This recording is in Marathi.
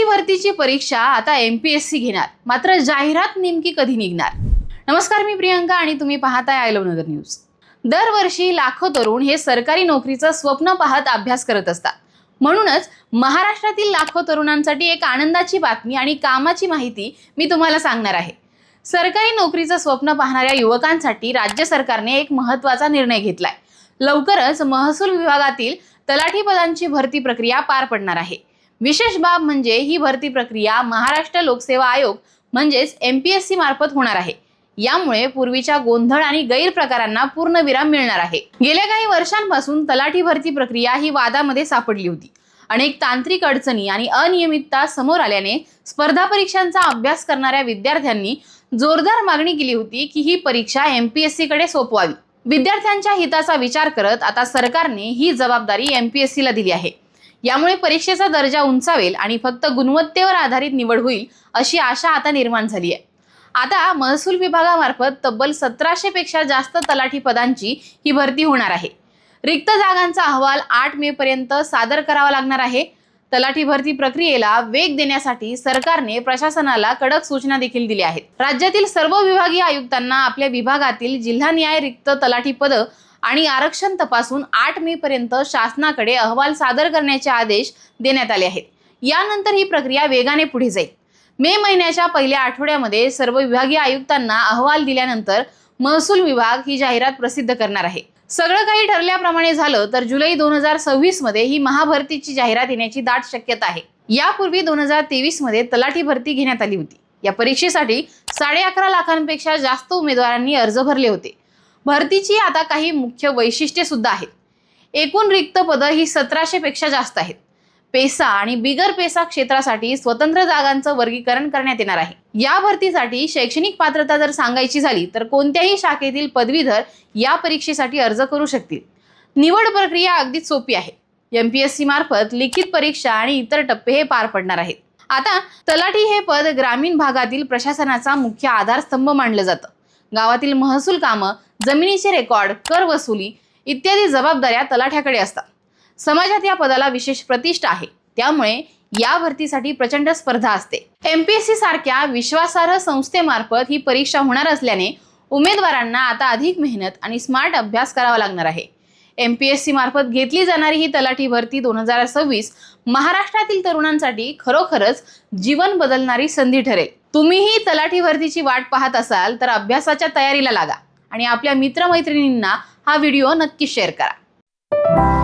भरतीची परीक्षा आता MPSC घेणार, मात्र जाहिरात नेमकी कधी निघणार? नमस्कार, मी प्रियंका आणि तुम्ही पाहताय आय लव्ह नगर न्यूज. दरवर्षी लाखो तरुण हे सरकारी नोकरीचं स्वप्न पाहत अभ्यास करत असतात. म्हणूनच महाराष्ट्रातील लाखो तरुणांसाठी एक आनंदाची बातमी आणि कामाची माहिती मी तुम्हाला सांगणार आहे. सरकारी नोकरीचं स्वप्न पाहणाऱ्या युवकांसाठी राज्य सरकारने एक महत्त्वाचा निर्णय घेतलाय. लवकरच महसूल विभागातील तलाठी पदांची भरती प्रक्रिया पार पडणार आहे. विशेष बाब म्हणजे ही भरती प्रक्रिया महाराष्ट्र लोकसेवा आयोग म्हणजेच MPSC मार्फत होणार आहे. यामुळे पूर्वीच्या गोंधळ आणि गैरप्रकारांना पूर्णविराम मिळणार आहे. गेल्या काही वर्षांपासून तलाठी भरती प्रक्रिया ही वादामध्ये सापडली होती. अनेक तांत्रिक अडचणी आणि अनियमितता समोर आल्याने स्पर्धा परीक्षांचा अभ्यास करणाऱ्या विद्यार्थ्यांनी जोरदार मागणी केली होती की ही परीक्षा MPSC कडे सोपवावी. विद्यार्थ्यांच्या हिताचा विचार करत आता सरकारने ही जबाबदारी MPSC ला दिली आहे. यामुळे परीक्षेचा दर्जा उंचावेल आणि फक्त गुणवत्तेवर आधारित निवड होईल अशी आशा आता निर्माण झाली आहे. आता महसूल विभागामार्फत तब्बल 1700 पेक्षा जास्त तलाठी पदांची ही भरती होणार आहे. रिक्त जागांचा अहवाल 8 मे पर्यंत सादर करावा लागणार आहे. तलाठी भरती प्रक्रियेला वेग देण्यासाठी सरकारने प्रशासनाला कडक सूचना देखील दिल्या आहेत. राज्यातील सर्व विभागीय आयुक्तांना आपल्या विभागातील जिल्हानिहाय रिक्त तलाठी पद आणि आरक्षण तपासून 8 मे पर्यंत शासनाकडे अहवाल सादर करण्याचे आदेश देण्यात आले आहेत. यानंतर ही प्रक्रिया वेगाने पुढे जाईल. मे महिन्याच्या पहिल्या आठवड्यामध्ये सर्व विभागीय आयुक्तांना अहवाल दिल्यानंतर महसूल विभाग ही जाहिरात प्रसिद्ध करणार आहे. सगळं काही ठरल्याप्रमाणे झालं तर जुलै 2026 मध्ये ही महाभरतीची जाहिरात येण्याची दाट शक्यता आहे. यापूर्वी 2023 मध्ये तलाठी भरती घेण्यात आली होती. या परीक्षेसाठी 11.5 लाखांपेक्षा जास्त उमेदवारांनी अर्ज भरले होते. भरतीची आता काही मुख्य वैशिष्ट्ये सुद्धा आहेत. एकूण रिक्त पदं ही 1700 पेक्षा जास्त आहेत. पेसा आणि बिगर पेसा क्षेत्रासाठी स्वतंत्र जागांचं वर्गीकरण करण्यात येणार आहे. या भरतीसाठी शैक्षणिक पात्रता जर सांगायची झाली तर कोणत्याही शाखेतील पदवीधर या परीक्षेसाठी अर्ज करू शकतील. निवड प्रक्रिया अगदीच सोपी आहे. MPSC मार्फत लिखित परीक्षा आणि इतर टप्पे हे पार पडणार आहेत. आता तलाठी हे पद ग्रामीण भागातील प्रशासनाचा मुख्य आधारस्तंभ मानलं जातं. गावातील महसूल कामं, जमिनीचे रेकॉर्ड, कर वसुली इत्यादी जबाबदाऱ्या तलाठ्याकडे असतात. समाजात या पदाला विशेष प्रतिष्ठा आहे. त्यामुळे या भरतीसाठी प्रचंड स्पर्धा असते. MPSC सारख्या विश्वासार्ह संस्थेमार्फत ही परीक्षा होणार असल्याने उमेदवारांना आता अधिक मेहनत आणि स्मार्ट अभ्यास करावा लागणार आहे. MPSC मार्फत घेतली जाणारी ही तलाठी भरती 2026 महाराष्ट्रातील तरुणांसाठी खरोखरच जीवन बदलणारी संधी ठरेल. तुम्हीही तलाठी भरतीची वाट पाहत असाल तर अभ्यासाच्या तयारीला लागा आणि आपल्या मित्रमैत्रिणींना हा व्हिडिओ नक्की शेअर करा.